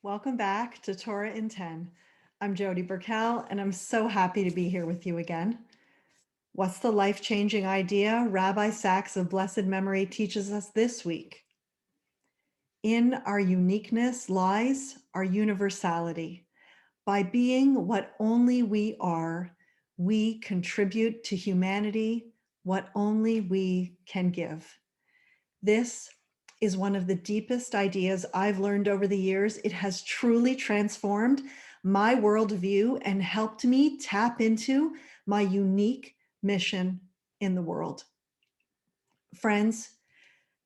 Welcome back to Torah in 10. I'm Jody Burkell, and I'm so happy to be here with you again. What's the life-changing idea Rabbi Sacks of blessed memory teaches us this week? In our uniqueness lies our universality. By being what only we are, we contribute to humanity what only we can give. This is one of the deepest ideas I've learned over the years. It has truly transformed my worldview and helped me tap into my unique mission in the world. Friends,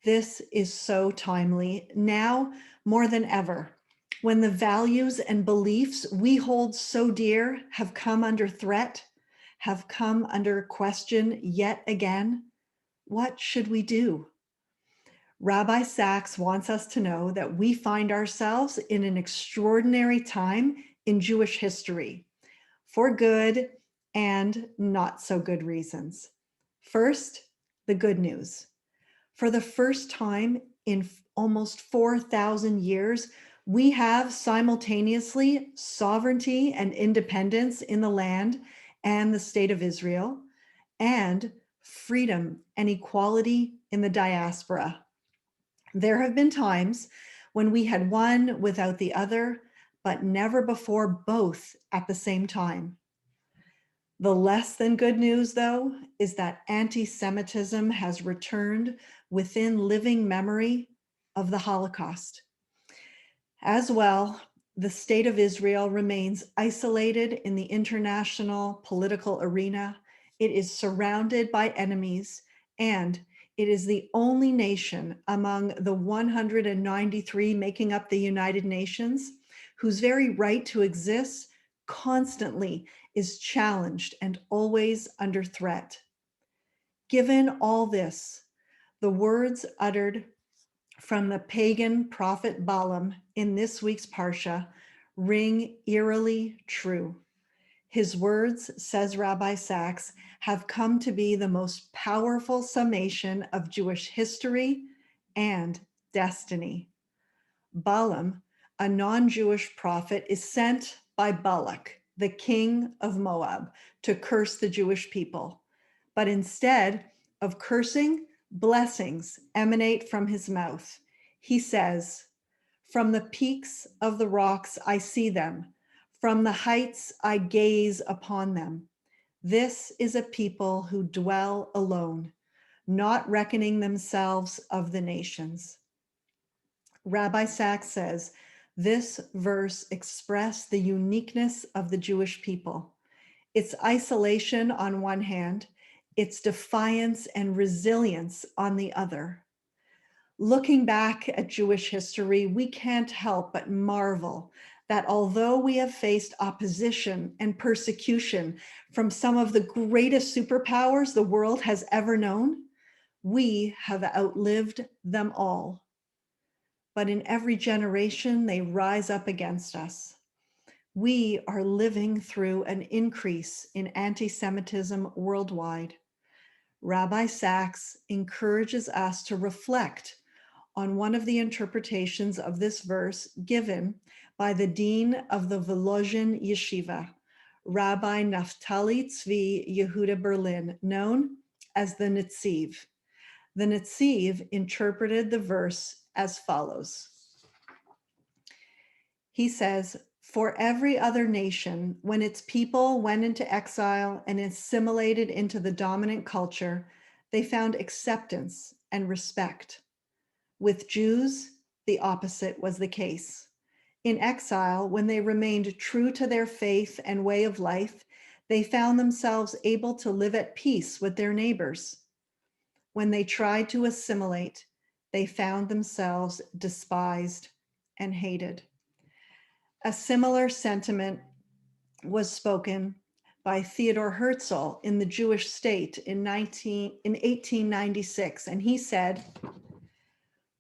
this is so timely now more than ever, when the values and beliefs we hold so dear have come under threat, have come under question yet again. What should we do? Rabbi Sacks wants us to know that we find ourselves in an extraordinary time in Jewish history, for good and not so good reasons. First, the good news. For the first time in almost 4,000 years, we have simultaneously sovereignty and independence in the land and the state of Israel, and freedom and equality in the diaspora. There have been times when we had one without the other, but never before both at the same time. The less than good news, though, is that anti-Semitism has returned within living memory of the Holocaust. As well, the state of Israel remains isolated in the international political arena. It is surrounded by enemies, and it is the only nation among the 193 making up the United Nations whose very right to exist constantly is challenged and always under threat. Given all this, the words uttered from the pagan prophet Balaam in this week's Parsha ring eerily true. His words, says Rabbi Sacks, have come to be the most powerful summation of Jewish history and destiny. Balaam, a non-Jewish prophet, is sent by Balak, the king of Moab, to curse the Jewish people. But instead of cursing, blessings emanate from his mouth. He says, "From the peaks of the rocks I see them. From the heights I gaze upon them. This is a people who dwell alone, not reckoning themselves of the nations." Rabbi Sacks says, this verse expressed the uniqueness of the Jewish people, its isolation on one hand, its defiance and resilience on the other. Looking back at Jewish history, we can't help but marvel that although we have faced opposition and persecution from some of the greatest superpowers the world has ever known, we have outlived them all. But in every generation, they rise up against us. We are living through an increase in anti-Semitism worldwide. Rabbi Sacks encourages us to reflect on one of the interpretations of this verse given by the dean of the Volozhin Yeshiva, Rabbi Naftali Tzvi Yehuda Berlin, known as the Netziv. The Netziv interpreted the verse as follows. He says, "For every other nation, when its people went into exile and assimilated into the dominant culture, they found acceptance and respect. With Jews, the opposite was the case. In exile, when they remained true to their faith and way of life, they found themselves able to live at peace with their neighbors. When they tried to assimilate, they found themselves despised and hated." A similar sentiment was spoken by Theodor Herzl in the Jewish State in 1896, and he said,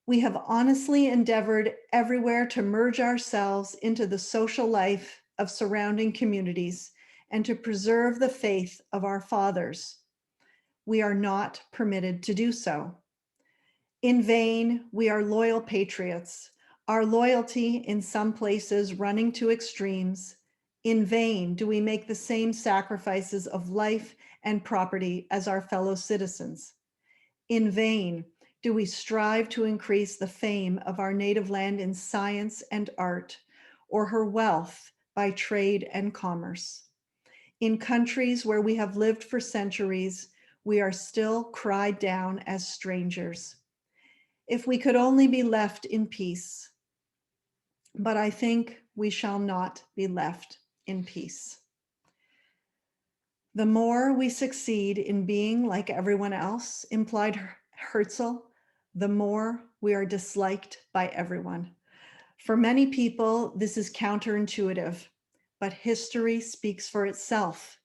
"We have honestly endeavored everywhere to merge ourselves into the social life of surrounding communities and to preserve the faith of our fathers. We are not permitted to do so. In vain, we are loyal patriots. Our loyalty in some places running to extremes. In vain do we make the same sacrifices of life and property as our fellow citizens. In vain do we strive to increase the fame of our native land in science and art, or her wealth by trade and commerce. In countries where we have lived for centuries, we are still cried down as strangers. If we could only be left in peace, but I think we shall not be left in peace. The more we succeed in being like everyone else, implied Herzl, the more we are disliked by everyone. For many people, this is counterintuitive, but history speaks for itself.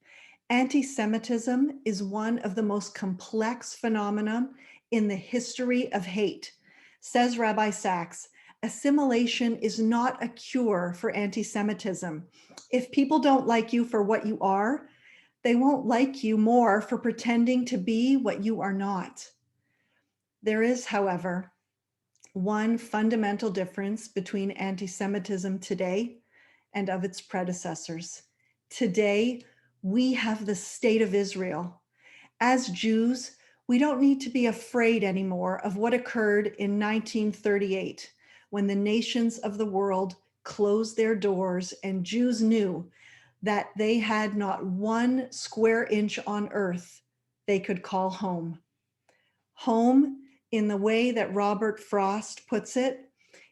Anti-Semitism is one of the most complex phenomena in the history of hate. Says Rabbi Sacks, assimilation is not a cure for anti-Semitism. If people don't like you for what you are, they won't like you more for pretending to be what you are not. There is, however, one fundamental difference between anti-Semitism today and of its predecessors. Today, we have the state of Israel. As Jews, we don't need to be afraid anymore of what occurred in 1938, when the nations of the world closed their doors and Jews knew that they had not 1 square inch on earth they could call home. Home, in the way that Robert Frost puts it,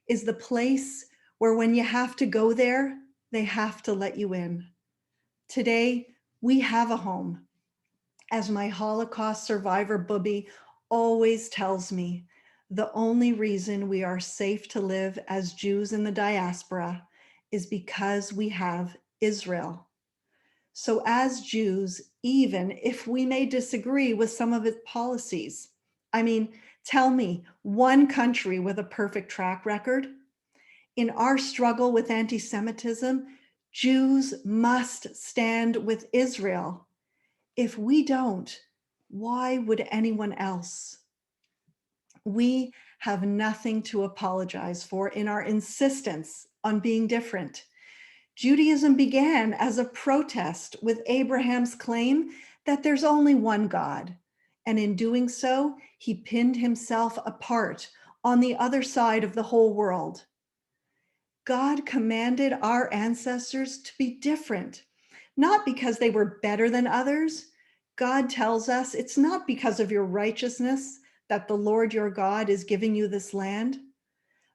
is the place where when you have to go there, they have to let you in. Today, we have a home. As my Holocaust survivor Bubby always tells me, the only reason we are safe to live as Jews in the diaspora is because we have Israel. So as Jews, even if we may disagree with some of its policies, tell me one country with a perfect track record. In our struggle with anti-Semitism, Jews must stand with Israel. If we don't, why would anyone else? We have nothing to apologize for in our insistence on being different. Judaism began as a protest with Abraham's claim that there's only one God. And in doing so, he pinned himself apart on the other side of the whole world. God commanded our ancestors to be different, not because they were better than others. God tells us it's not because of your righteousness that the Lord your God is giving you this land,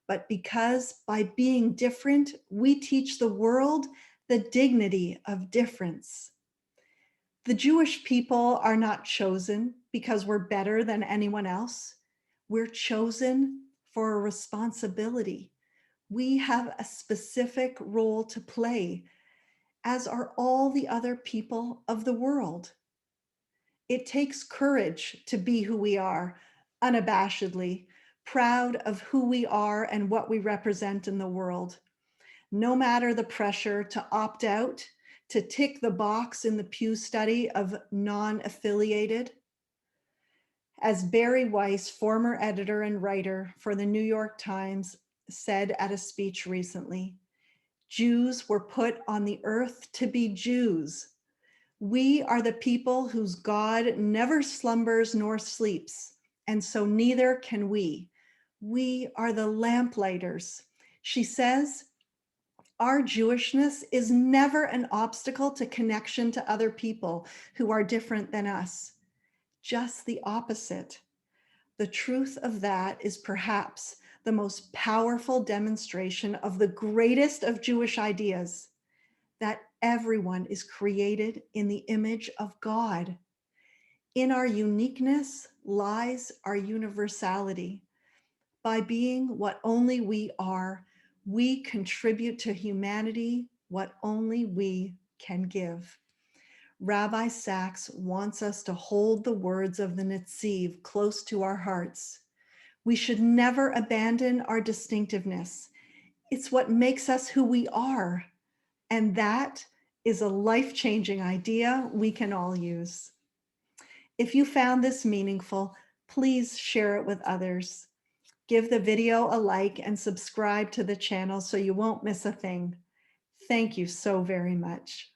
but because by being different, we teach the world the dignity of difference. The Jewish people are not chosen because we're better than anyone else. We're chosen for a responsibility. We have a specific role to play, as are all the other people of the world. It takes courage to be who we are, unabashedly, proud of who we are and what we represent in the world. No matter the pressure to opt out, to tick the box in the Pew study of non-affiliated. As Barry Weiss, former editor and writer for the New York Times, said at a speech recently, Jews were put on the earth to be Jews. We are the people whose God never slumbers nor sleeps, and so neither can we. We are the lamplighters. She says, our Jewishness is never an obstacle to connection to other people who are different than us. Just the opposite. The truth of that is perhaps the most powerful demonstration of the greatest of Jewish ideas, that everyone is created in the image of God. In our uniqueness lies our universality. By being what only we are, we contribute to humanity what only we can give. Rabbi Sacks wants us to hold the words of the Netziv close to our hearts. We should never abandon our distinctiveness. It's what makes us who we are. And that is a life-changing idea we can all use. If you found this meaningful, please share it with others. Give the video a like and subscribe to the channel so you won't miss a thing. Thank you so very much.